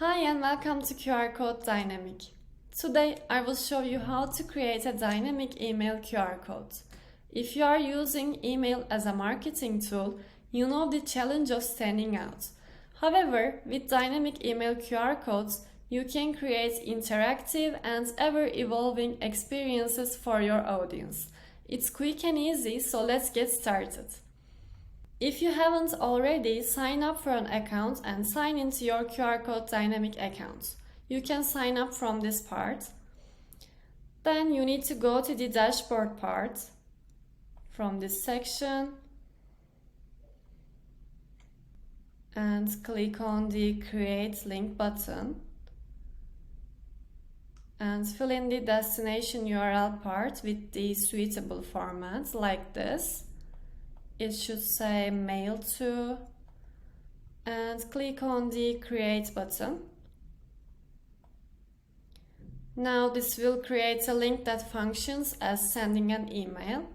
Hi and welcome to QR Code Dynamic. Today I will show you how to create a dynamic email QR code. If you are using email as a marketing tool, you know the challenge of standing out. However, with dynamic email QR codes, you can create interactive and ever-evolving experiences for your audience. It's quick and easy, so let's get started. If you haven't already, sign up for an account and sign into your QR Code Dynamic account. You can sign up from this part. Then you need to go to the dashboard part from this section and click on the Create Link button and fill in the destination URL part with the suitable format like this. It should say mail to, and click on the create button. Now this will create a link that functions as sending an email.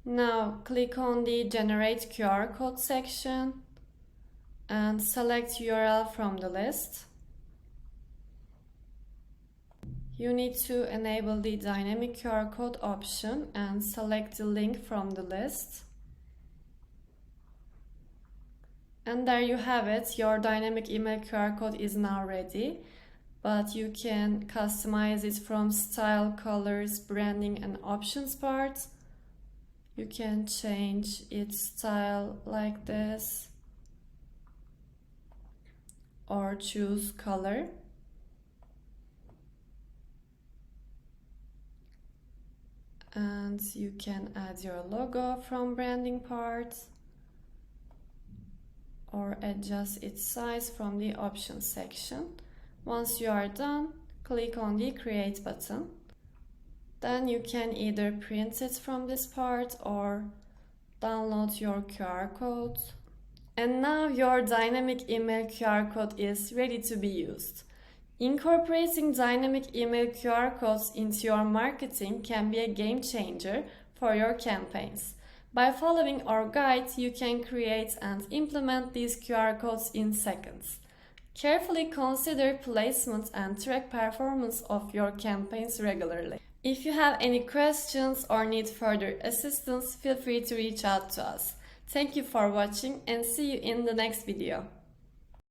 Now click on the generate QR code section and select URL from the list. You need to enable the dynamic QR code option and select the link from the list. And there you have it, your dynamic email QR code is now ready, but you can customize it from style, colors, branding and options part. You can change its style like this or choose color. And you can add your logo from branding part or adjust its size from the options section. Once you are done, click on the create button. Then you can either print it from this part or download your QR code. And now your dynamic email QR code is ready to be used. Incorporating dynamic email QR codes into your marketing can be a game changer for your campaigns. By following our guide, you can create and implement these QR codes in seconds. Carefully consider placement and track performance of your campaigns regularly. If you have any questions or need further assistance, feel free to reach out to us. Thank you for watching and see you in the next video.